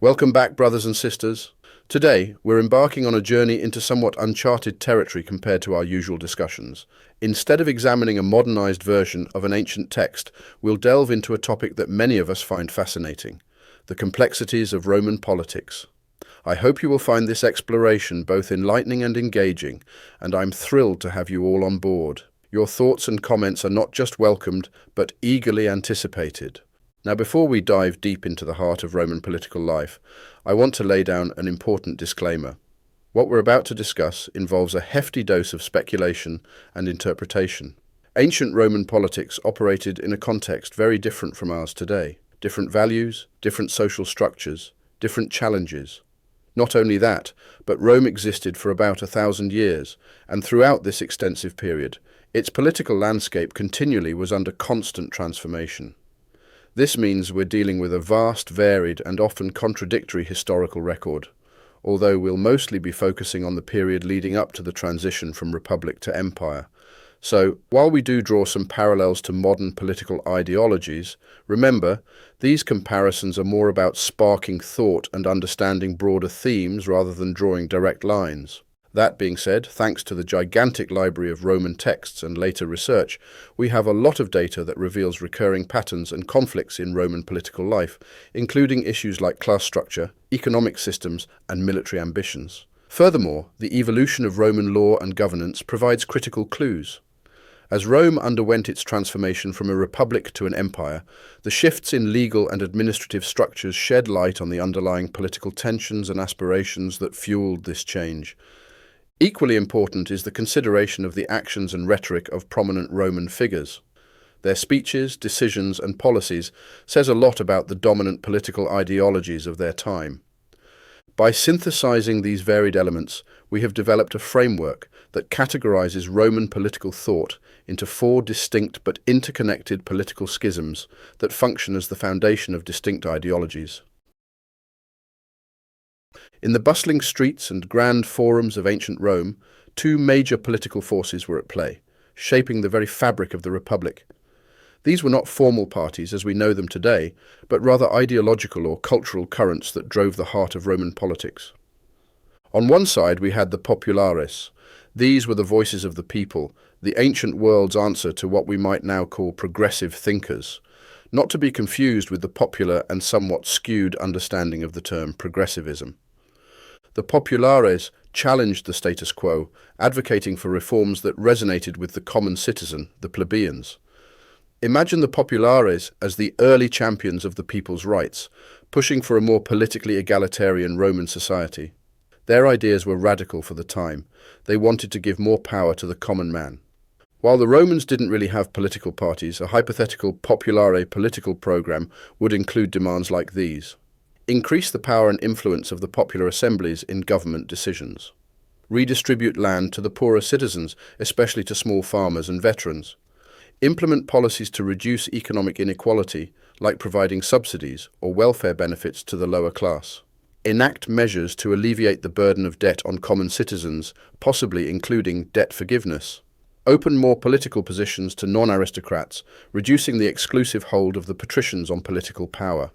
Welcome back, brothers and sisters. Today, we're embarking on a journey into somewhat uncharted territory compared to our usual discussions. Instead of examining a modernized version of an ancient text, we'll delve into a topic that many of us find fascinating: the complexities of Roman politics. I hope you will find this exploration both enlightening and engaging, and I'm thrilled to have you all on board. Your thoughts and comments are not just welcomed, but eagerly anticipated. Now, before we dive deep into the heart of Roman political life, I want to lay down an important disclaimer. What we're about to discuss involves a hefty dose of speculation and interpretation. Ancient Roman politics operated in a context very different from ours today. Different values, different social structures, different challenges. Not only that, but Rome existed for about 1,000 years, and throughout this extensive period, its political landscape continually was under constant transformation. This means we're dealing with a vast, varied, and often contradictory historical record, although we'll mostly be focusing on the period leading up to the transition from republic to empire. So, while we do draw some parallels to modern political ideologies, remember, these comparisons are more about sparking thought and understanding broader themes rather than drawing direct lines. That being said, thanks to the gigantic library of Roman texts and later research, we have a lot of data that reveals recurring patterns and conflicts in Roman political life, including issues like class structure, economic systems, and military ambitions. Furthermore, the evolution of Roman law and governance provides critical clues. As Rome underwent its transformation from a republic to an empire, the shifts in legal and administrative structures shed light on the underlying political tensions and aspirations that fueled this change. Equally important is the consideration of the actions and rhetoric of prominent Roman figures. Their speeches, decisions, and policies says a lot about the dominant political ideologies of their time. By synthesizing these varied elements, we have developed a framework that categorizes Roman political thought into 4 distinct but interconnected political schisms that function as the foundation of distinct ideologies. In the bustling streets and grand forums of ancient Rome, 2 major political forces were at play, shaping the very fabric of the Republic. These were not formal parties as we know them today, but rather ideological or cultural currents that drove the heart of Roman politics. On one side we had the populares. These were the voices of the people, the ancient world's answer to what we might now call progressive thinkers, not to be confused with the popular and somewhat skewed understanding of the term progressivism. The populares challenged the status quo, advocating for reforms that resonated with the common citizen, the plebeians. Imagine the populares as the early champions of the people's rights, pushing for a more politically egalitarian Roman society. Their ideas were radical for the time. They wanted to give more power to the common man. While the Romans didn't really have political parties, a hypothetical populare political program would include demands like these. Increase the power and influence of the popular assemblies in government decisions. Redistribute land to the poorer citizens, especially to small farmers and veterans. Implement policies to reduce economic inequality, like providing subsidies or welfare benefits to the lower class. Enact measures to alleviate the burden of debt on common citizens, possibly including debt forgiveness. Open more political positions to non-aristocrats, reducing the exclusive hold of the Patricians on political power.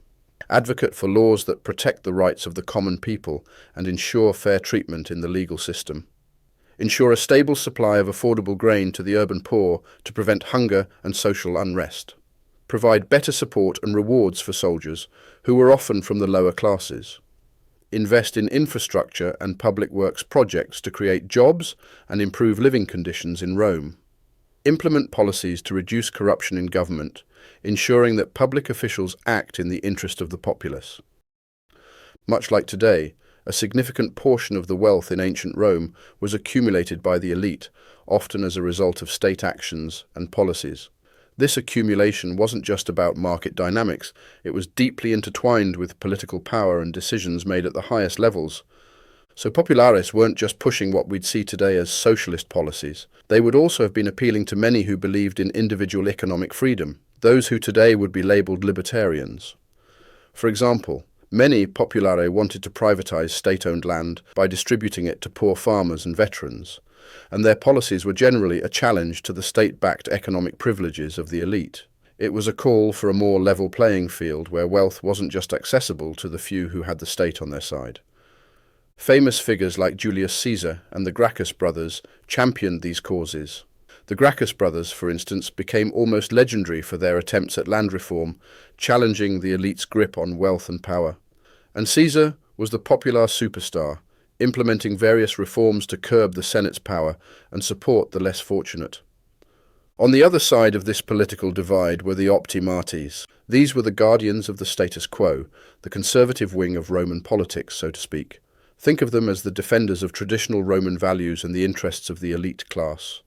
Advocate for laws that protect the rights of the common people and ensure fair treatment in the legal system. Ensure a stable supply of affordable grain to the urban poor to prevent hunger and social unrest. Provide better support and rewards for soldiers, who were often from the lower classes. Invest in infrastructure and public works projects to create jobs and improve living conditions in Rome. Implement policies to reduce corruption in government, ensuring that public officials act in the interest of the populace. Much like today, a significant portion of the wealth in ancient Rome was accumulated by the elite, often as a result of state actions and policies. This accumulation wasn't just about market dynamics, it was deeply intertwined with political power and decisions made at the highest levels. So populares weren't just pushing what we'd see today as socialist policies. They would also have been appealing to many who believed in individual economic freedom, those who today would be labeled libertarians. For example, many populares wanted to privatize state-owned land by distributing it to poor farmers and veterans, and their policies were generally a challenge to the state-backed economic privileges of the elite. It was a call for a more level playing field where wealth wasn't just accessible to the few who had the state on their side. Famous figures like Julius Caesar and the Gracchus brothers championed these causes. The Gracchus brothers, for instance, became almost legendary for their attempts at land reform, challenging the elite's grip on wealth and power. And Caesar was the popular superstar, implementing various reforms to curb the Senate's power and support the less fortunate. On the other side of this political divide were the Optimates. These were the guardians of the status quo, the conservative wing of Roman politics, so to speak. Think of them as the defenders of traditional Roman values and the interests of the elite class.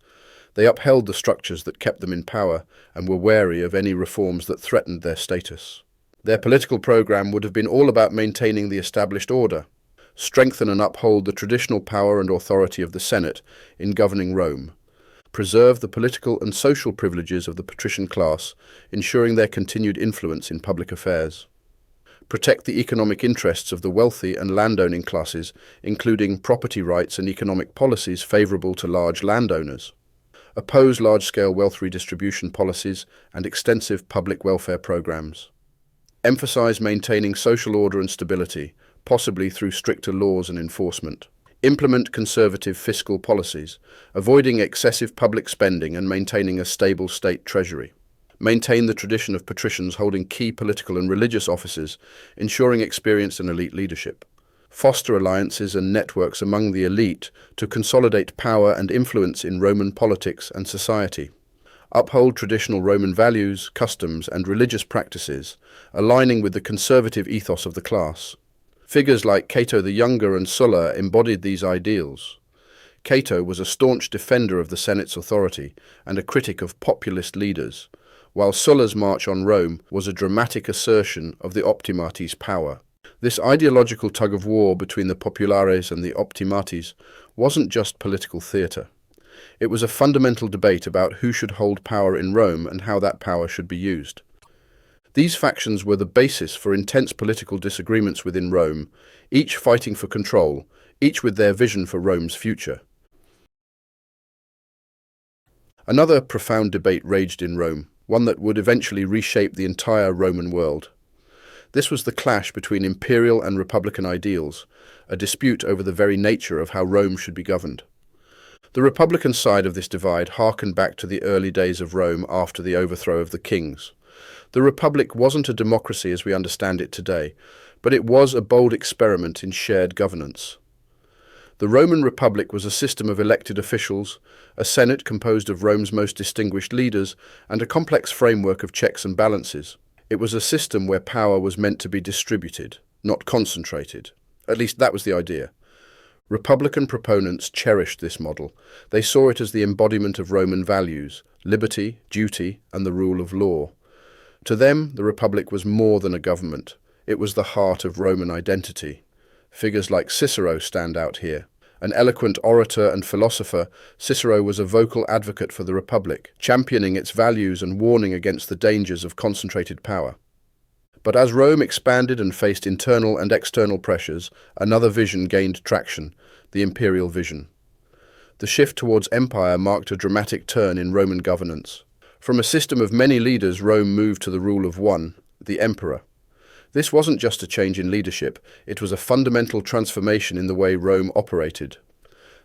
They upheld the structures that kept them in power and were wary of any reforms that threatened their status. Their political program would have been all about maintaining the established order, strengthen and uphold the traditional power and authority of the Senate in governing Rome, preserve the political and social privileges of the patrician class, ensuring their continued influence in public affairs, protect the economic interests of the wealthy and landowning classes, including property rights and economic policies favourable to large landowners, oppose large-scale wealth redistribution policies and extensive public welfare programs, emphasize maintaining social order and stability, possibly through stricter laws and enforcement, implement conservative fiscal policies, avoiding excessive public spending and maintaining a stable state treasury, maintain the tradition of patricians holding key political and religious offices, ensuring experienced and elite leadership, foster alliances and networks among the elite to consolidate power and influence in Roman politics and society, uphold traditional Roman values, customs, and religious practices, aligning with the conservative ethos of the class. Figures like Cato the Younger and Sulla embodied these ideals. Cato was a staunch defender of the Senate's authority and a critic of populist leaders, while Sulla's march on Rome was a dramatic assertion of the Optimates' power. This ideological tug-of-war between the populares and the Optimates wasn't just political theatre. It was a fundamental debate about who should hold power in Rome and how that power should be used. These factions were the basis for intense political disagreements within Rome, each fighting for control, each with their vision for Rome's future. Another profound debate raged in Rome, one that would eventually reshape the entire Roman world. This was the clash between imperial and republican ideals, a dispute over the very nature of how Rome should be governed. The republican side of this divide harkened back to the early days of Rome after the overthrow of the kings. The Republic wasn't a democracy as we understand it today, but it was a bold experiment in shared governance. The Roman Republic was a system of elected officials, a Senate composed of Rome's most distinguished leaders, and a complex framework of checks and balances. It was a system where power was meant to be distributed, not concentrated. At least that was the idea. Republican proponents cherished this model. They saw it as the embodiment of Roman values, liberty, duty, and the rule of law. To them, the Republic was more than a government. It was the heart of Roman identity. Figures like Cicero stand out here. An eloquent orator and philosopher, Cicero was a vocal advocate for the Republic, championing its values and warning against the dangers of concentrated power. But as Rome expanded and faced internal and external pressures, another vision gained traction, the Imperial vision. The shift towards empire marked a dramatic turn in Roman governance. From a system of many leaders, Rome moved to the rule of one, the emperor. This wasn't just a change in leadership, it was a fundamental transformation in the way Rome operated.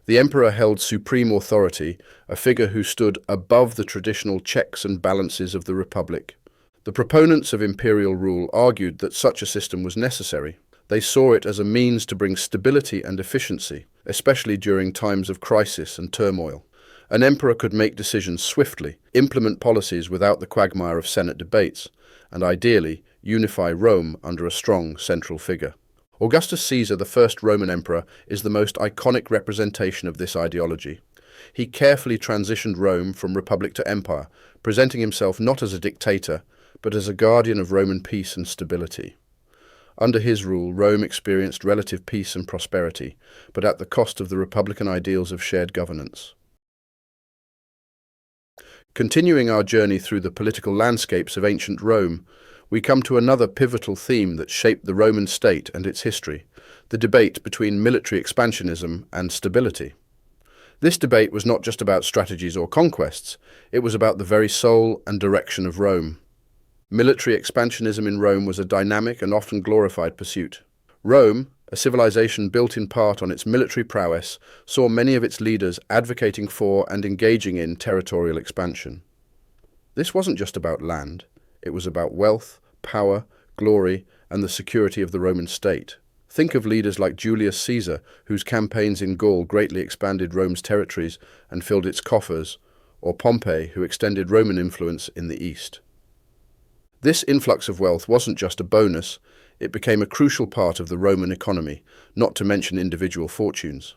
The emperor held supreme authority, a figure who stood above the traditional checks and balances of the republic. The proponents of imperial rule argued that such a system was necessary. They saw it as a means to bring stability and efficiency, especially during times of crisis and turmoil. An emperor could make decisions swiftly, implement policies without the quagmire of Senate debates, and ideally, unify Rome under a strong central figure. Augustus Caesar, the first Roman emperor, is the most iconic representation of this ideology. He carefully transitioned Rome from republic to empire, presenting himself not as a dictator, but as a guardian of Roman peace and stability. Under his rule, Rome experienced relative peace and prosperity, but at the cost of the republican ideals of shared governance. Continuing our journey through the political landscapes of ancient Rome, we come to another pivotal theme that shaped the Roman state and its history, the debate between military expansionism and stability. This debate was not just about strategies or conquests, it was about the very soul and direction of Rome. Military expansionism in Rome was a dynamic and often glorified pursuit. Rome, a civilization built in part on its military prowess, saw many of its leaders advocating for and engaging in territorial expansion. This wasn't just about land, it was about wealth, power, glory, and the security of the Roman state. Think of leaders like Julius Caesar, whose campaigns in Gaul greatly expanded Rome's territories and filled its coffers, or Pompey, who extended Roman influence in the east. This influx of wealth wasn't just a bonus, it became a crucial part of the Roman economy, not to mention individual fortunes.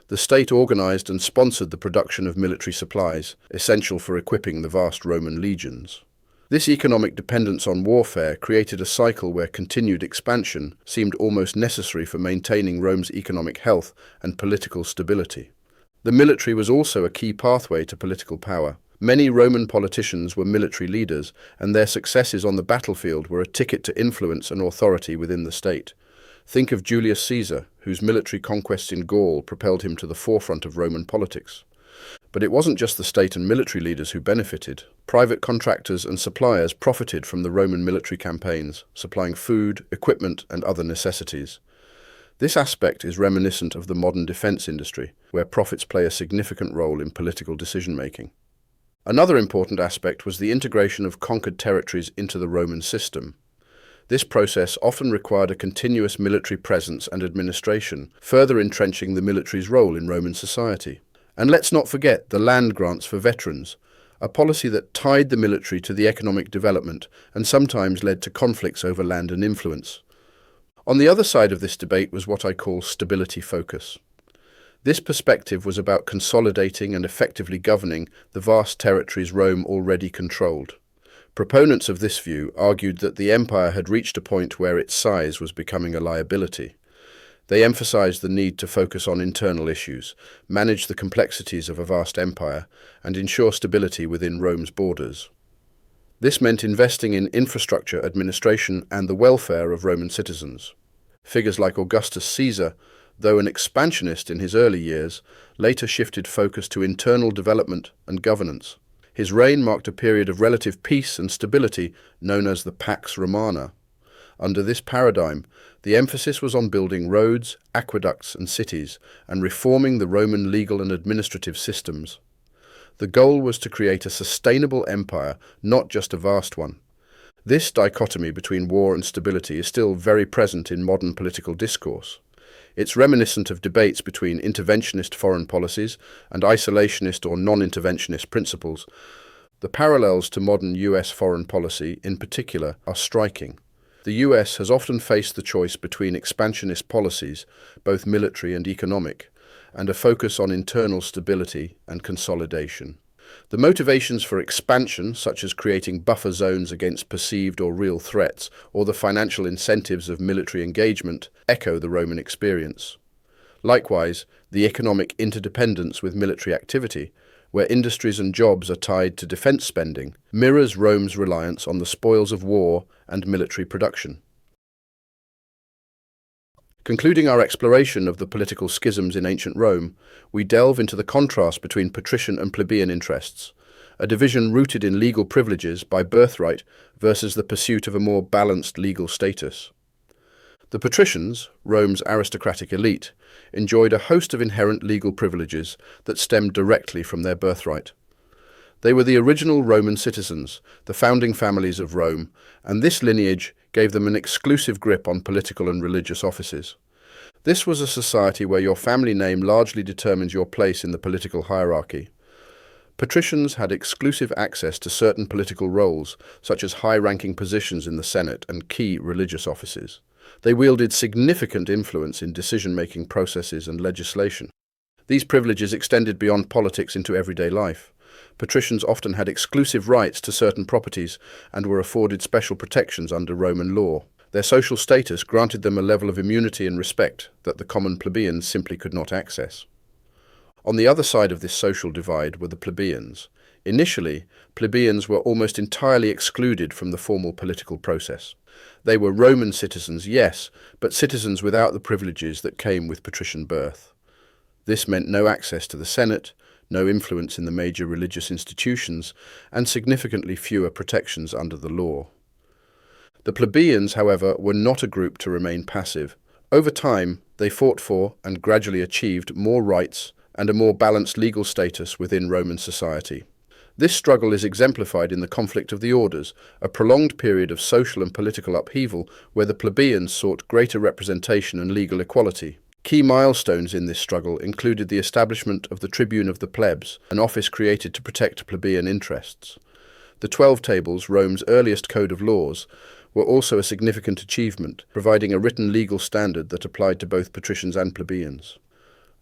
The state organized and sponsored the production of military supplies, essential for equipping the vast Roman legions. This economic dependence on warfare created a cycle where continued expansion seemed almost necessary for maintaining Rome's economic health and political stability. The military was also a key pathway to political power. Many Roman politicians were military leaders, and their successes on the battlefield were a ticket to influence and authority within the state. Think of Julius Caesar, whose military conquests in Gaul propelled him to the forefront of Roman politics. But it wasn't just the state and military leaders who benefited. Private contractors and suppliers profited from the Roman military campaigns, supplying food, equipment, and other necessities. This aspect is reminiscent of the modern defense industry, where profits play a significant role in political decision-making. Another important aspect was the integration of conquered territories into the Roman system. This process often required a continuous military presence and administration, further entrenching the military's role in Roman society. And let's not forget the land grants for veterans, a policy that tied the military to the economic development and sometimes led to conflicts over land and influence. On the other side of this debate was what I call stability focus. This perspective was about consolidating and effectively governing the vast territories Rome already controlled. Proponents of this view argued that the empire had reached a point where its size was becoming a liability. They emphasized the need to focus on internal issues, manage the complexities of a vast empire, and ensure stability within Rome's borders. This meant investing in infrastructure, administration, and the welfare of Roman citizens. Figures like Augustus Caesar, though an expansionist in his early years, later shifted focus to internal development and governance. His reign marked a period of relative peace and stability known as the Pax Romana. Under this paradigm, the emphasis was on building roads, aqueducts, and cities, and reforming the Roman legal and administrative systems. The goal was to create a sustainable empire, not just a vast one. This dichotomy between war and stability is still very present in modern political discourse. It's reminiscent of debates between interventionist foreign policies and isolationist or non-interventionist principles. The parallels to modern US foreign policy, in particular, are striking. The US has often faced the choice between expansionist policies, both military and economic, and a focus on internal stability and consolidation. The motivations for expansion, such as creating buffer zones against perceived or real threats, or the financial incentives of military engagement, echo the Roman experience. Likewise, the economic interdependence with military activity, where industries and jobs are tied to defense spending, mirrors Rome's reliance on the spoils of war and military production. Concluding our exploration of the political schisms in ancient Rome, we delve into the contrast between patrician and plebeian interests, a division rooted in legal privileges by birthright versus the pursuit of a more balanced legal status. The patricians, Rome's aristocratic elite, enjoyed a host of inherent legal privileges that stemmed directly from their birthright. They were the original Roman citizens, the founding families of Rome, and this lineage gave them an exclusive grip on political and religious offices. This was a society where your family name largely determines your place in the political hierarchy. Patricians had exclusive access to certain political roles, such as high-ranking positions in the Senate and key religious offices. They wielded significant influence in decision-making processes and legislation. These privileges extended beyond politics into everyday life. Patricians often had exclusive rights to certain properties and were afforded special protections under Roman law. Their social status granted them a level of immunity and respect that the common plebeians simply could not access. On the other side of this social divide were the plebeians. Initially, plebeians were almost entirely excluded from the formal political process. They were Roman citizens, yes, but citizens without the privileges that came with patrician birth. This meant no access to the Senate, no influence in the major religious institutions, and significantly fewer protections under the law. The plebeians, however, were not a group to remain passive. Over time, they fought for and gradually achieved more rights and a more balanced legal status within Roman society. This struggle is exemplified in the conflict of the orders, a prolonged period of social and political upheaval where the plebeians sought greater representation and legal equality. Key milestones in this struggle included the establishment of the Tribune of the Plebs, an office created to protect plebeian interests. The 12 Tables, Rome's earliest code of laws, were also a significant achievement, providing a written legal standard that applied to both patricians and plebeians.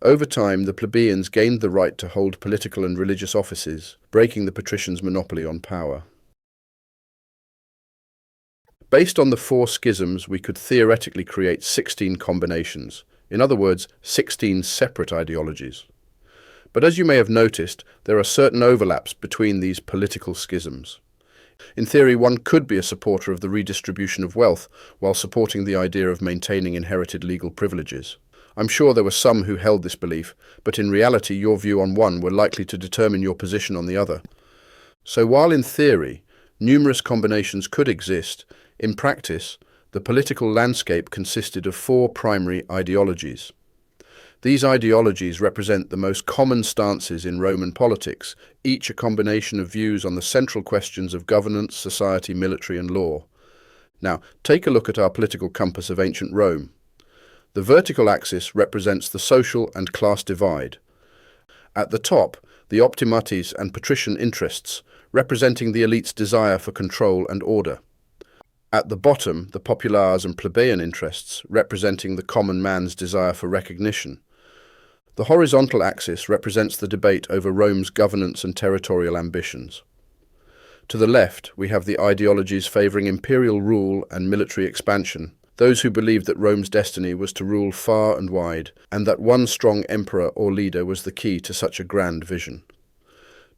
Over time, the plebeians gained the right to hold political and religious offices, breaking the patricians' monopoly on power. Based on the 4 schisms, we could theoretically create 16 combinations, in other words, 16 separate ideologies. But as you may have noticed, there are certain overlaps between these political schisms. In theory, one could be a supporter of the redistribution of wealth while supporting the idea of maintaining inherited legal privileges. I'm sure there were some who held this belief, but in reality your view on one were likely to determine your position on the other. So while in theory numerous combinations could exist, in practice the political landscape consisted of 4 primary ideologies. These ideologies represent the most common stances in Roman politics, each a combination of views on the central questions of governance, society, military and law. Now, take a look at our political compass of ancient Rome. The vertical axis represents the social and class divide. At the top, the Optimates and Patrician interests, representing the elite's desire for control and order. At the bottom, the populares and plebeian interests, representing the common man's desire for recognition. The horizontal axis represents the debate over Rome's governance and territorial ambitions. To the left, we have the ideologies favouring imperial rule and military expansion, those who believed that Rome's destiny was to rule far and wide, and that one strong emperor or leader was the key to such a grand vision.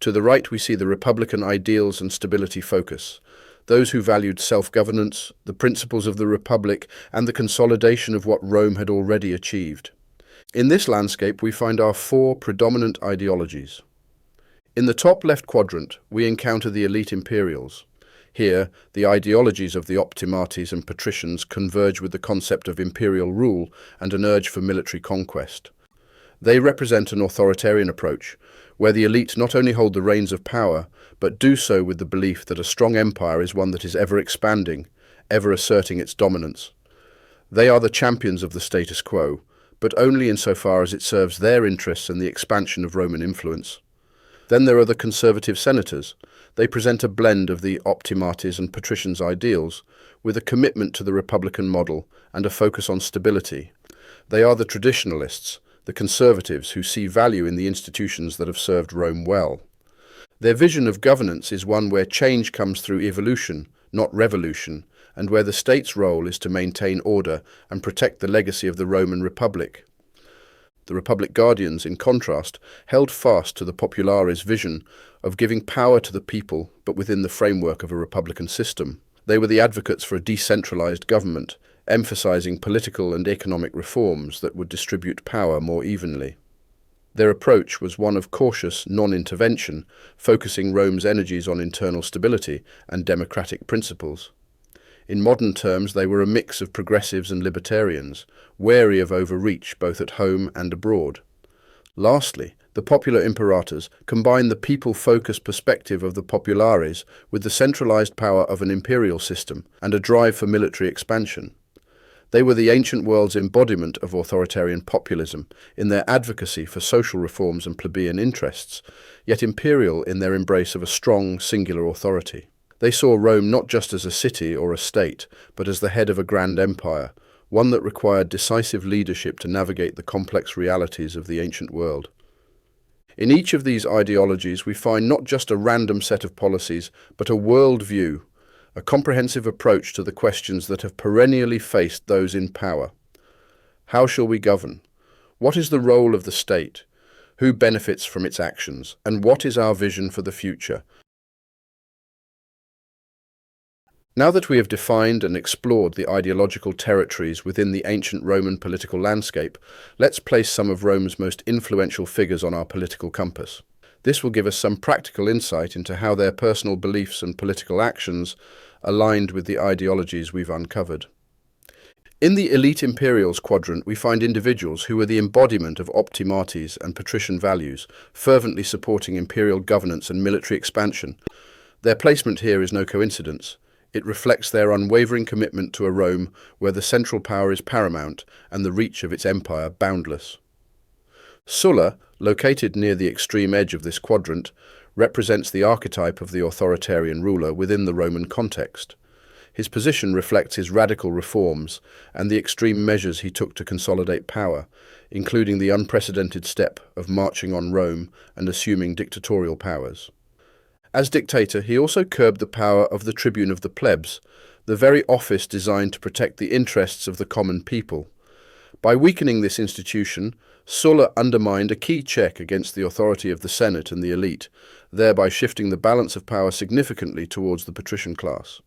To the right we see the republican ideals and stability focus, those who valued self-governance, the principles of the republic, and the consolidation of what Rome had already achieved. In this landscape we find our 4 predominant ideologies. In the top left quadrant we encounter the elite Imperials. Here, the ideologies of the Optimates and Patricians converge with the concept of imperial rule and an urge for military conquest. They represent an authoritarian approach, where the elite not only hold the reins of power, but do so with the belief that a strong empire is one that is ever expanding, ever asserting its dominance. They are the champions of the status quo, but only insofar as it serves their interests and the expansion of Roman influence. Then there are the conservative senators. They present a blend of the Optimates and Patricians' ideals, with a commitment to the republican model and a focus on stability. They are the traditionalists, the conservatives who see value in the institutions that have served Rome well. Their vision of governance is one where change comes through evolution, not revolution, and where the state's role is to maintain order and protect the legacy of the Roman Republic. The Republic Guardians, in contrast, held fast to the Populares' vision of giving power to the people, but within the framework of a republican system. They were the advocates for a decentralized government, emphasizing political and economic reforms that would distribute power more evenly. Their approach was one of cautious non-intervention, focusing Rome's energies on internal stability and democratic principles. In modern terms, they were a mix of progressives and libertarians, wary of overreach both at home and abroad. Lastly, the popular Imperators combined the people-focused perspective of the Populares with the centralized power of an imperial system and a drive for military expansion. They were the ancient world's embodiment of authoritarian populism in their advocacy for social reforms and plebeian interests, yet imperial in their embrace of a strong, singular authority. They saw Rome not just as a city or a state, but as the head of a grand empire, one that required decisive leadership to navigate the complex realities of the ancient world. In each of these ideologies we find not just a random set of policies, but a world view, a comprehensive approach to the questions that have perennially faced those in power. How shall we govern? What is the role of the state? Who benefits from its actions? And what is our vision for the future? Now that we have defined and explored the ideological territories within the ancient Roman political landscape, let's place some of Rome's most influential figures on our political compass. This will give us some practical insight into how their personal beliefs and political actions aligned with the ideologies we've uncovered. In the elite Imperials quadrant, we find individuals who were the embodiment of Optimates and Patrician values, fervently supporting imperial governance and military expansion. Their placement here is no coincidence. It reflects their unwavering commitment to a Rome where the central power is paramount and the reach of its empire boundless. Sulla, located near the extreme edge of this quadrant, represents the archetype of the authoritarian ruler within the Roman context. His position reflects his radical reforms and the extreme measures he took to consolidate power, including the unprecedented step of marching on Rome and assuming dictatorial powers. As dictator, he also curbed the power of the tribune of the plebs, the very office designed to protect the interests of the common people. By weakening this institution, Sulla undermined a key check against the authority of the Senate and the elite, thereby shifting the balance of power significantly towards the patrician class.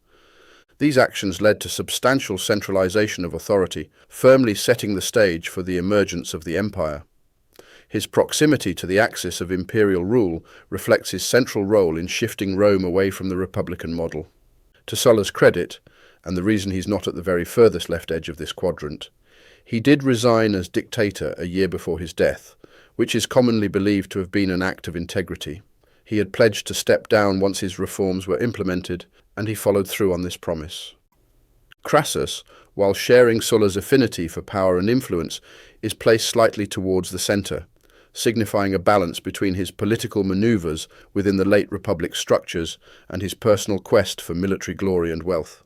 These actions led to substantial centralization of authority, firmly setting the stage for the emergence of the empire. His proximity to the axis of imperial rule reflects his central role in shifting Rome away from the republican model. To Sulla's credit, and the reason he's not at the very furthest left edge of this quadrant, he did resign as dictator a year before his death, which is commonly believed to have been an act of integrity. He had pledged to step down once his reforms were implemented, and he followed through on this promise. Crassus, while sharing Sulla's affinity for power and influence, is placed slightly towards the centre, signifying a balance between his political manoeuvres within the late Republic structures and his personal quest for military glory and wealth.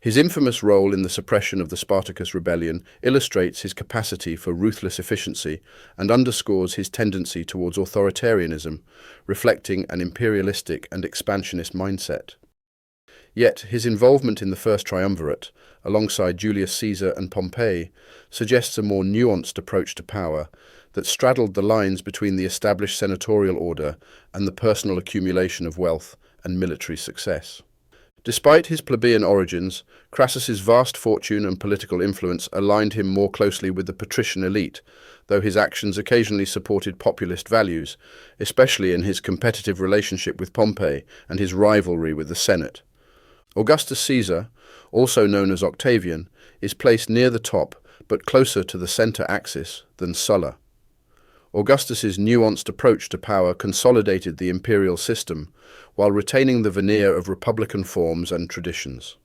His infamous role in the suppression of the Spartacus rebellion illustrates his capacity for ruthless efficiency and underscores his tendency towards authoritarianism, reflecting an imperialistic and expansionist mindset. Yet his involvement in the First Triumvirate, alongside Julius Caesar and Pompey, suggests a more nuanced approach to power that straddled the lines between the established senatorial order and the personal accumulation of wealth and military success. Despite his plebeian origins, Crassus's vast fortune and political influence aligned him more closely with the patrician elite, though his actions occasionally supported populist values, especially in his competitive relationship with Pompey and his rivalry with the Senate. Augustus Caesar, also known as Octavian, is placed near the top but closer to the centre axis than Sulla. Augustus's nuanced approach to power consolidated the imperial system while retaining the veneer of republican forms and traditions.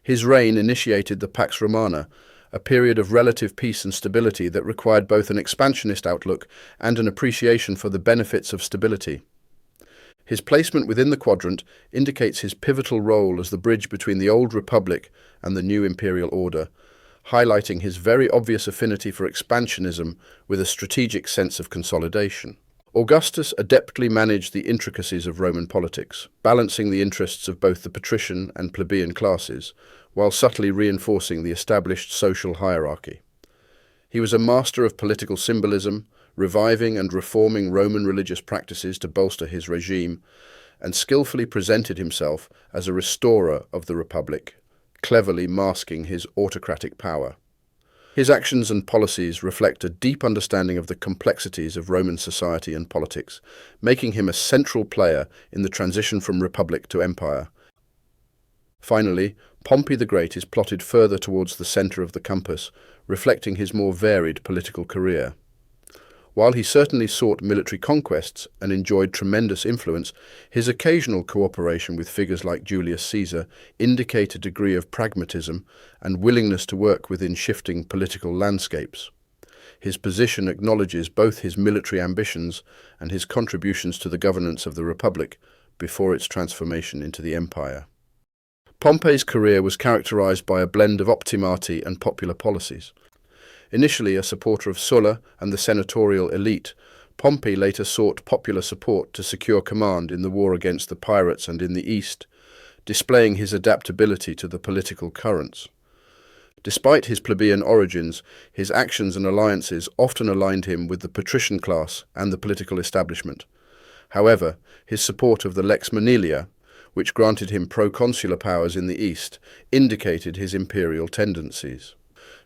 His reign initiated the Pax Romana, a period of relative peace and stability that required both an expansionist outlook and an appreciation for the benefits of stability. His placement within the quadrant indicates his pivotal role as the bridge between the old republic and the new imperial order, highlighting his very obvious affinity for expansionism with a strategic sense of consolidation. Augustus adeptly managed the intricacies of Roman politics, balancing the interests of both the patrician and plebeian classes, while subtly reinforcing the established social hierarchy. He was a master of political symbolism, reviving and reforming Roman religious practices to bolster his regime, and skillfully presented himself as a restorer of the Republic, cleverly masking his autocratic power. His actions and policies reflect a deep understanding of the complexities of Roman society and politics, making him a central player in the transition from republic to empire. Finally, Pompey the Great is plotted further towards the centre of the compass, reflecting his more varied political career. While he certainly sought military conquests and enjoyed tremendous influence, his occasional cooperation with figures like Julius Caesar indicate a degree of pragmatism and willingness to work within shifting political landscapes. His position acknowledges both his military ambitions and his contributions to the governance of the Republic before its transformation into the empire. Pompey's career was characterized by a blend of optimati and popular policies. Initially a supporter of Sulla and the senatorial elite, Pompey later sought popular support to secure command in the war against the pirates and in the East, displaying his adaptability to the political currents. Despite his plebeian origins, his actions and alliances often aligned him with the patrician class and the political establishment. However, his support of the Lex Manilia, which granted him proconsular powers in the East, indicated his imperial tendencies.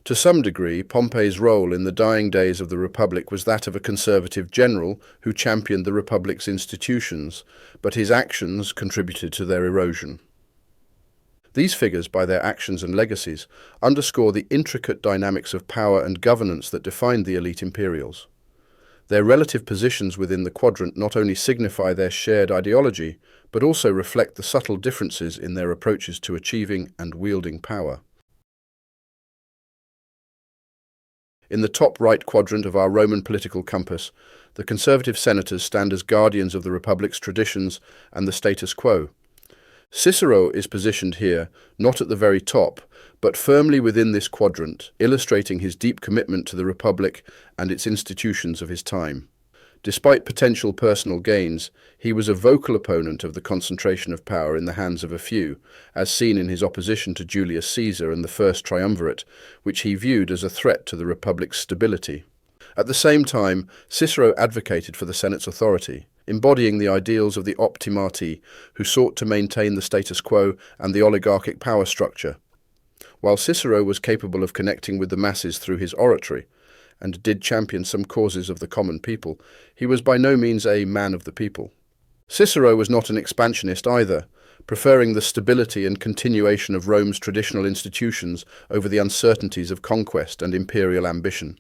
To some degree, Pompey's role in the dying days of the Republic was that of a conservative general who championed the Republic's institutions, but his actions contributed to their erosion. These figures, by their actions and legacies, underscore the intricate dynamics of power and governance that defined the elite Imperials. Their relative positions within the quadrant not only signify their shared ideology, but also reflect the subtle differences in their approaches to achieving and wielding power. In the top right quadrant of our Roman political compass, the conservative senators stand as guardians of the Republic's traditions and the status quo. Cicero is positioned here, not at the very top, but firmly within this quadrant, illustrating his deep commitment to the Republic and its institutions of his time. Despite potential personal gains, he was a vocal opponent of the concentration of power in the hands of a few, as seen in his opposition to Julius Caesar and the First Triumvirate, which he viewed as a threat to the Republic's stability. At the same time, Cicero advocated for the Senate's authority, embodying the ideals of the Optimati, who sought to maintain the status quo and the oligarchic power structure. While Cicero was capable of connecting with the masses through his oratory, and did champion some causes of the common people, he was by no means a man of the people. Cicero was not an expansionist either, preferring the stability and continuation of Rome's traditional institutions over the uncertainties of conquest and imperial ambition.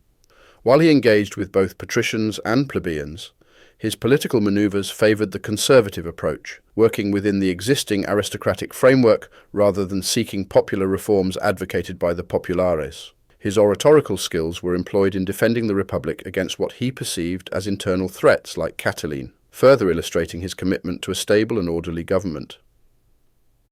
While he engaged with both patricians and plebeians, his political maneuvers favoured the conservative approach, working within the existing aristocratic framework rather than seeking popular reforms advocated by the populares. His oratorical skills were employed in defending the Republic against what he perceived as internal threats like Catiline, further illustrating his commitment to a stable and orderly government.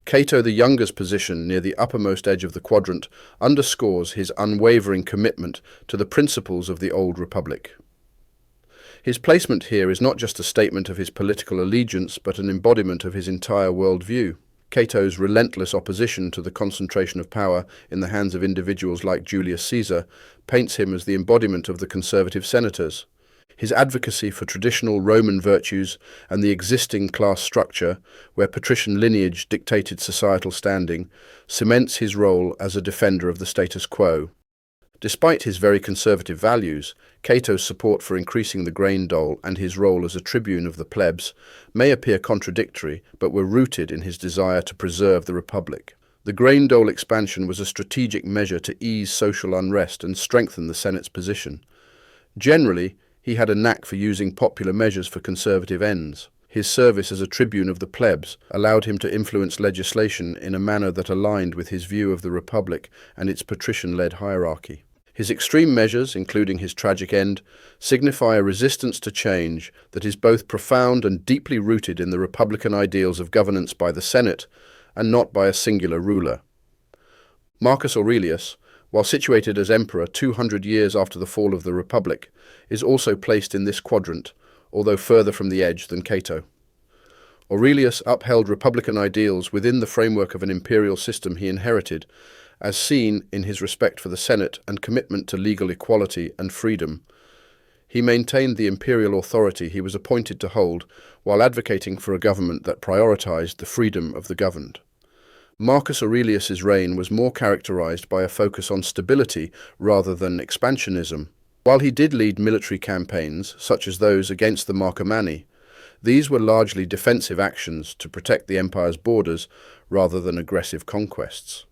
Cato the Younger's position near the uppermost edge of the quadrant underscores his unwavering commitment to the principles of the old Republic. His placement here is not just a statement of his political allegiance, but an embodiment of his entire worldview. Cato's relentless opposition to the concentration of power in the hands of individuals like Julius Caesar paints him as the embodiment of the conservative senators. His advocacy for traditional Roman virtues and the existing class structure, where patrician lineage dictated societal standing, cements his role as a defender of the status quo. Despite his very conservative values, Cato's support for increasing the grain dole and his role as a tribune of the plebs may appear contradictory, but were rooted in his desire to preserve the Republic. The grain dole expansion was a strategic measure to ease social unrest and strengthen the Senate's position. Generally, he had a knack for using popular measures for conservative ends. His service as a tribune of the plebs allowed him to influence legislation in a manner that aligned with his view of the Republic and its patrician-led hierarchy. His extreme measures, including his tragic end, signify a resistance to change that is both profound and deeply rooted in the republican ideals of governance by the Senate and not by a singular ruler. Marcus Aurelius, while situated as emperor 200 years after the fall of the Republic, is also placed in this quadrant, although further from the edge than Cato. Aurelius upheld republican ideals within the framework of an imperial system he inherited, as seen in his respect for the Senate and commitment to legal equality and freedom. He maintained the imperial authority he was appointed to hold while advocating for a government that prioritized the freedom of the governed. Marcus Aurelius's reign was more characterized by a focus on stability rather than expansionism. While he did lead military campaigns, such as those against the Marcomanni, these were largely defensive actions to protect the empire's borders rather than aggressive conquests.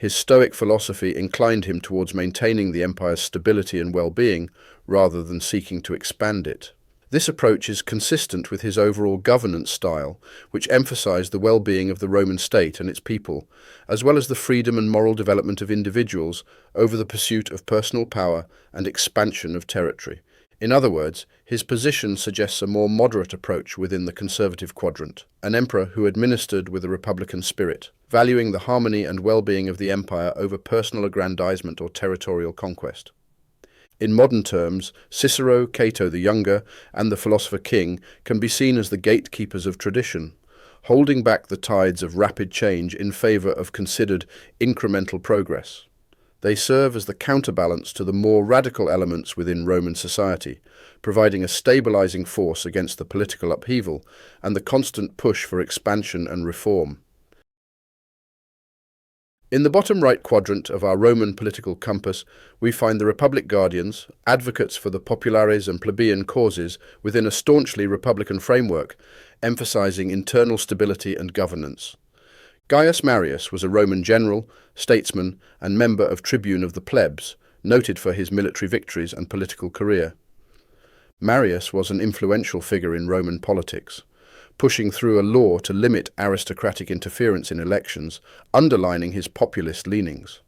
His Stoic philosophy inclined him towards maintaining the empire's stability and well-being rather than seeking to expand it. This approach is consistent with his overall governance style, which emphasized the well-being of the Roman state and its people, as well as the freedom and moral development of individuals over the pursuit of personal power and expansion of territory. In other words, his position suggests a more moderate approach within the conservative quadrant, an emperor who administered with a republican spirit, valuing the harmony and well-being of the empire over personal aggrandizement or territorial conquest. In modern terms, Cicero, Cato the Younger, and the philosopher King can be seen as the gatekeepers of tradition, holding back the tides of rapid change in favor of considered incremental progress. They serve as the counterbalance to the more radical elements within Roman society, providing a stabilizing force against the political upheaval and the constant push for expansion and reform. In the bottom right quadrant of our Roman political compass, we find the Republic Guardians, advocates for the populares and plebeian causes within a staunchly republican framework, emphasizing internal stability and governance. Gaius Marius was a Roman general, statesman, and member of Tribune of the Plebs, noted for his military victories and political career. Marius was an influential figure in Roman politics, pushing through a law to limit aristocratic interference in elections, underlining his populist leanings.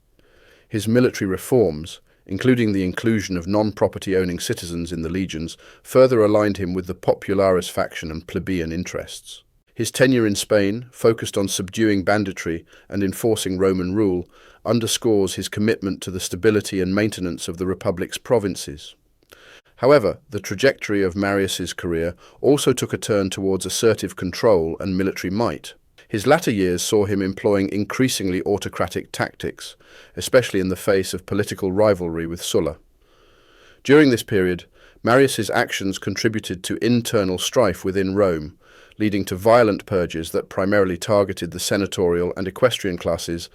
His military reforms, including the inclusion of non-property-owning citizens in the legions, further aligned him with the popularis faction and plebeian interests. His tenure in Spain, focused on subduing banditry and enforcing Roman rule, underscores his commitment to the stability and maintenance of the Republic's provinces. However, the trajectory of Marius's career also took a turn towards assertive control and military might. His latter years saw him employing increasingly autocratic tactics, especially in the face of political rivalry with Sulla. During this period, Marius's actions contributed to internal strife within Rome, leading to violent purges that primarily targeted the senatorial and equestrian classes.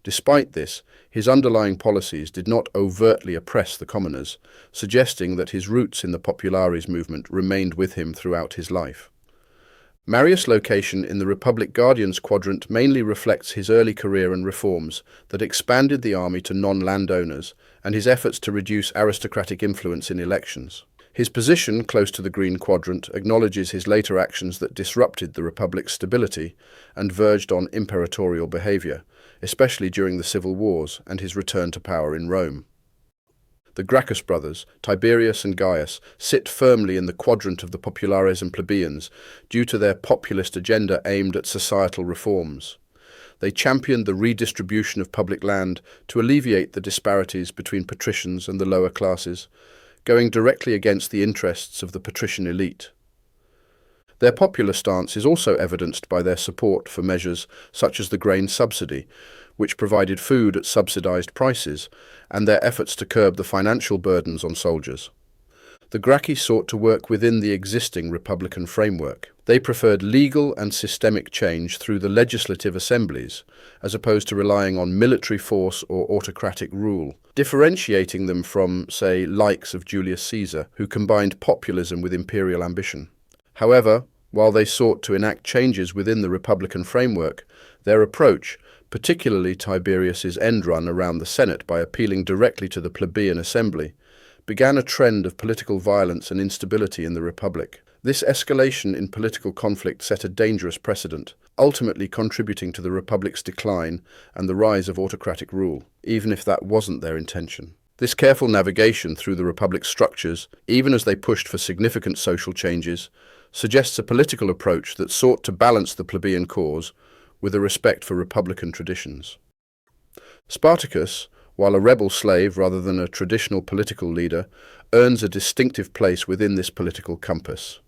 Despite this, his underlying policies did not overtly oppress the commoners, suggesting that his roots in the populares movement remained with him throughout his life. Marius' location in the Republic Guardians quadrant mainly reflects his early career and reforms that expanded the army to non-landowners and his efforts to reduce aristocratic influence in elections. His position close to the Green Quadrant acknowledges his later actions that disrupted the Republic's stability and verged on imperatorial behavior, especially during the civil wars and his return to power in Rome. The Gracchus brothers, Tiberius and Gaius, sit firmly in the quadrant of the populares and plebeians due to their populist agenda aimed at societal reforms. They championed the redistribution of public land to alleviate the disparities between patricians and the lower classes, going directly against the interests of the patrician elite. Their popular stance is also evidenced by their support for measures such as the grain subsidy, which provided food at subsidized prices, and their efforts to curb the financial burdens on soldiers. The Gracchi sought to work within the existing republican framework. They preferred legal and systemic change through the legislative assemblies, as opposed to relying on military force or autocratic rule, differentiating them from, say, likes of Julius Caesar, who combined populism with imperial ambition. However, while they sought to enact changes within the republican framework, their approach, particularly Tiberius's end run around the Senate by appealing directly to the plebeian assembly, began a trend of political violence and instability in the Republic. This escalation in political conflict set a dangerous precedent, ultimately contributing to the Republic's decline and the rise of autocratic rule, even if that wasn't their intention. This careful navigation through the Republic's structures, even as they pushed for significant social changes, suggests a political approach that sought to balance the plebeian cause with a respect for republican traditions. Spartacus, while a rebel slave rather than a traditional political leader, earns a distinctive place within this political compass.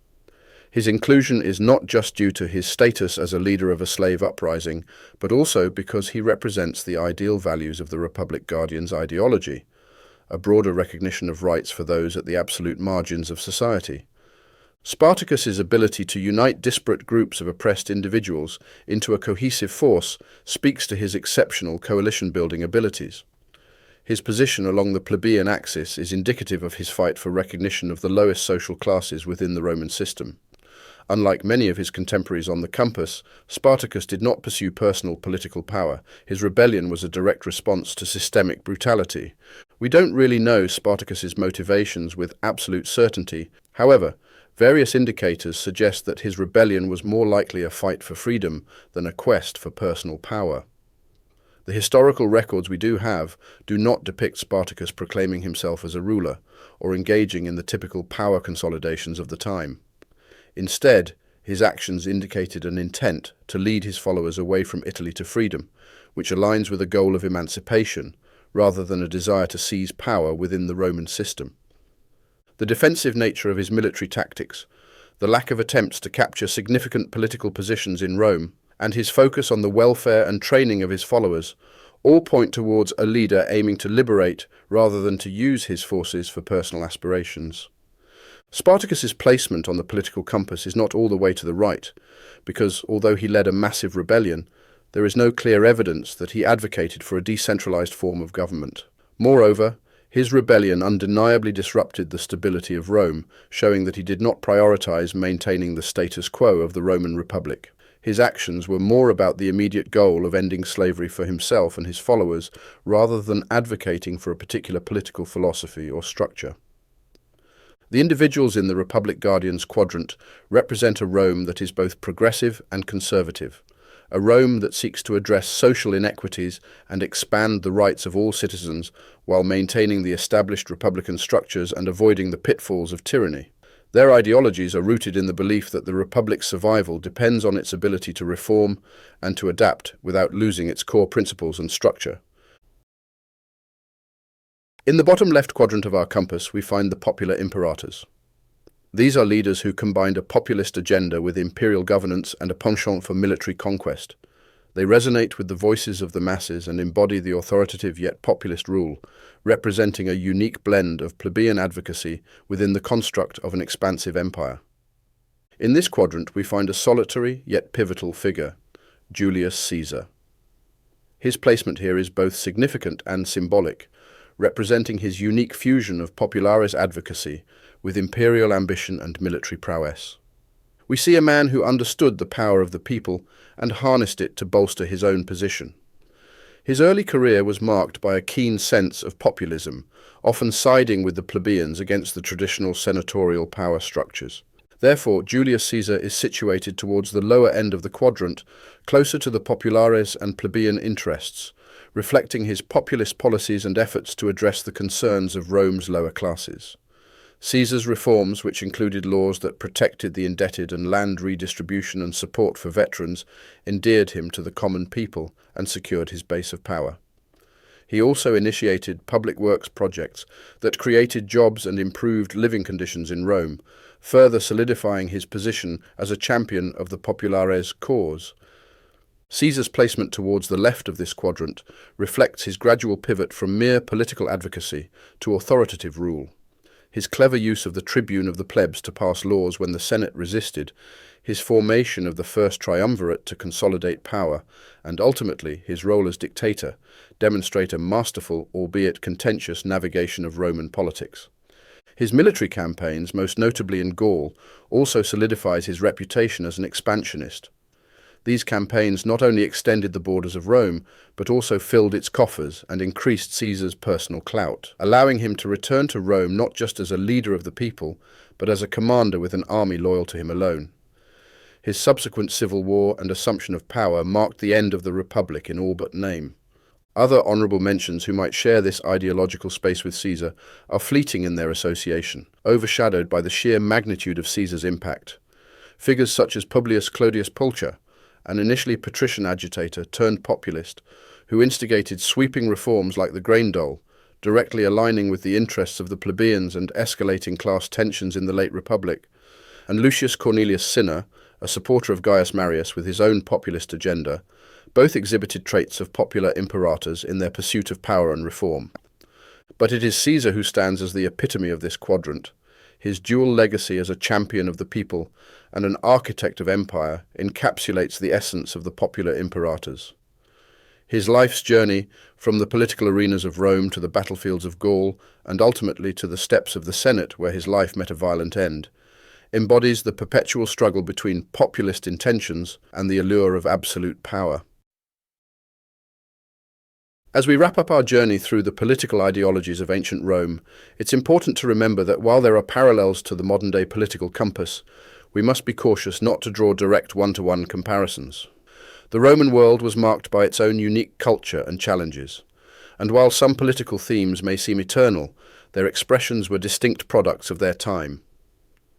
His inclusion is not just due to his status as a leader of a slave uprising, but also because he represents the ideal values of the Republic Guardians' ideology, a broader recognition of rights for those at the absolute margins of society. Spartacus's ability to unite disparate groups of oppressed individuals into a cohesive force speaks to his exceptional coalition-building abilities. His position along the plebeian axis is indicative of his fight for recognition of the lowest social classes within the Roman system. Unlike many of his contemporaries on the compass, Spartacus did not pursue personal political power. His rebellion was a direct response to systemic brutality. We don't really know Spartacus's motivations with absolute certainty. However, various indicators suggest that his rebellion was more likely a fight for freedom than a quest for personal power. The historical records we do have do not depict Spartacus proclaiming himself as a ruler or engaging in the typical power consolidations of the time. Instead, his actions indicated an intent to lead his followers away from Italy to freedom, which aligns with a goal of emancipation rather than a desire to seize power within the Roman system. The defensive nature of his military tactics, the lack of attempts to capture significant political positions in Rome, and his focus on the welfare and training of his followers all point towards a leader aiming to liberate rather than to use his forces for personal aspirations. Spartacus's placement on the political compass is not all the way to the right, because although he led a massive rebellion, there is no clear evidence that he advocated for a decentralized form of government. Moreover, his rebellion undeniably disrupted the stability of Rome, showing that he did not prioritize maintaining the status quo of the Roman Republic. His actions were more about the immediate goal of ending slavery for himself and his followers, rather than advocating for a particular political philosophy or structure. The individuals in the Republic Guardians quadrant represent a Rome that is both progressive and conservative, a Rome that seeks to address social inequities and expand the rights of all citizens while maintaining the established republican structures and avoiding the pitfalls of tyranny. Their ideologies are rooted in the belief that the Republic's survival depends on its ability to reform and to adapt without losing its core principles and structure. In the bottom left quadrant of our compass, we find the popular Imperators. These are leaders who combined a populist agenda with imperial governance and a penchant for military conquest. They resonate with the voices of the masses and embody the authoritative yet populist rule, representing a unique blend of plebeian advocacy within the construct of an expansive empire. In this quadrant, we find a solitary yet pivotal figure, Julius Caesar. His placement here is both significant and symbolic, representing his unique fusion of popularis advocacy with imperial ambition and military prowess. We see a man who understood the power of the people and harnessed it to bolster his own position. His early career was marked by a keen sense of populism, often siding with the plebeians against the traditional senatorial power structures. Therefore, Julius Caesar is situated towards the lower end of the quadrant, closer to the populares and plebeian interests, reflecting his populist policies and efforts to address the concerns of Rome's lower classes. Caesar's reforms, which included laws that protected the indebted and land redistribution and support for veterans, endeared him to the common people and secured his base of power. He also initiated public works projects that created jobs and improved living conditions in Rome, further solidifying his position as a champion of the populares cause. Caesar's placement towards the left of this quadrant reflects his gradual pivot from mere political advocacy to authoritative rule. His clever use of the tribune of the plebs to pass laws when the Senate resisted, his formation of the first triumvirate to consolidate power, and ultimately his role as dictator, demonstrate a masterful, albeit contentious, navigation of Roman politics. His military campaigns, most notably in Gaul, also solidifies his reputation as an expansionist. These campaigns not only extended the borders of Rome, but also filled its coffers and increased Caesar's personal clout, allowing him to return to Rome not just as a leader of the people, but as a commander with an army loyal to him alone. His subsequent civil war and assumption of power marked the end of the Republic in all but name. Other honourable mentions who might share this ideological space with Caesar are fleeting in their association, overshadowed by the sheer magnitude of Caesar's impact. Figures such as Publius Clodius Pulcher, an initially patrician agitator turned populist, who instigated sweeping reforms like the grain dole, directly aligning with the interests of the plebeians and escalating class tensions in the late Republic, and Lucius Cornelius Cinna, a supporter of Gaius Marius with his own populist agenda, both exhibited traits of popular imperators in their pursuit of power and reform. But it is Caesar who stands as the epitome of this quadrant. His dual legacy as a champion of the people and an architect of empire encapsulates the essence of the popular imperators. His life's journey, from the political arenas of Rome to the battlefields of Gaul, and ultimately to the steps of the Senate where his life met a violent end, embodies the perpetual struggle between populist intentions and the allure of absolute power. As we wrap up our journey through the political ideologies of ancient Rome, it's important to remember that while there are parallels to the modern-day political compass, we must be cautious not to draw direct one-to-one comparisons. The Roman world was marked by its own unique culture and challenges, and while some political themes may seem eternal, their expressions were distinct products of their time.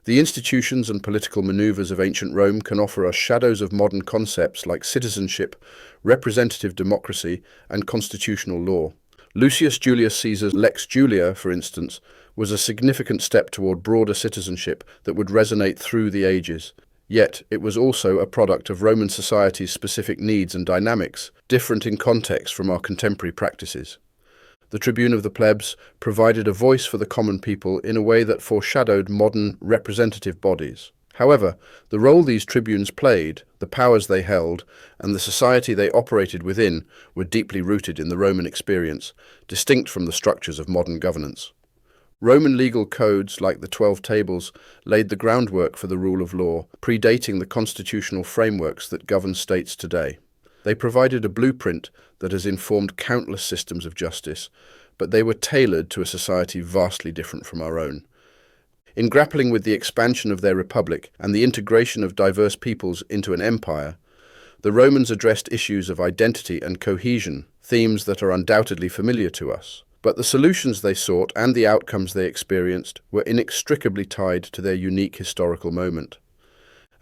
The institutions and political maneuvers of ancient Rome can offer us shadows of modern concepts like citizenship, representative democracy, and constitutional law. Lucius Julius Caesar's Lex Julia, for instance, was a significant step toward broader citizenship that would resonate through the ages. Yet, it was also a product of Roman society's specific needs and dynamics, different in context from our contemporary practices. The tribune of the plebs provided a voice for the common people in a way that foreshadowed modern representative bodies. However, the role these tribunes played, the powers they held, and the society they operated within were deeply rooted in the Roman experience, distinct from the structures of modern governance. Roman legal codes, like the 12 Tables, laid the groundwork for the rule of law, predating the constitutional frameworks that govern states today. They provided a blueprint that has informed countless systems of justice, but they were tailored to a society vastly different from our own. In grappling with the expansion of their republic and the integration of diverse peoples into an empire, the Romans addressed issues of identity and cohesion, themes that are undoubtedly familiar to us. But the solutions they sought and the outcomes they experienced were inextricably tied to their unique historical moment.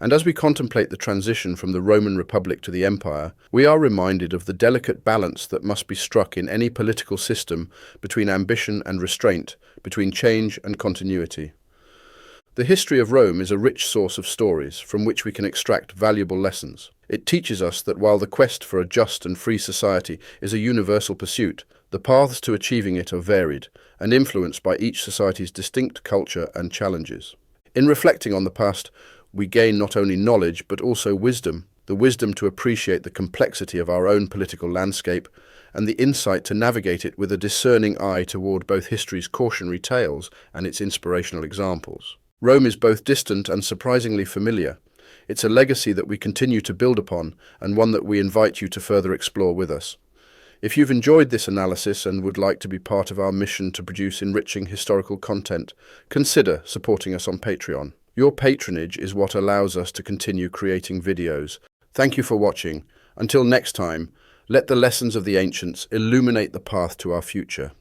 And as we contemplate the transition from the Roman Republic to the Empire, we are reminded of the delicate balance that must be struck in any political system between ambition and restraint, between change and continuity. The history of Rome is a rich source of stories from which we can extract valuable lessons. It teaches us that while the quest for a just and free society is a universal pursuit, the paths to achieving it are varied and influenced by each society's distinct culture and challenges. In reflecting on the past, we gain not only knowledge but also wisdom, the wisdom to appreciate the complexity of our own political landscape and the insight to navigate it with a discerning eye toward both history's cautionary tales and its inspirational examples. Rome is both distant and surprisingly familiar. It's a legacy that we continue to build upon and one that we invite you to further explore with us. If you've enjoyed this analysis and would like to be part of our mission to produce enriching historical content, consider supporting us on Patreon. Your patronage is what allows us to continue creating videos. Thank you for watching. Until next time, let the lessons of the ancients illuminate the path to our future.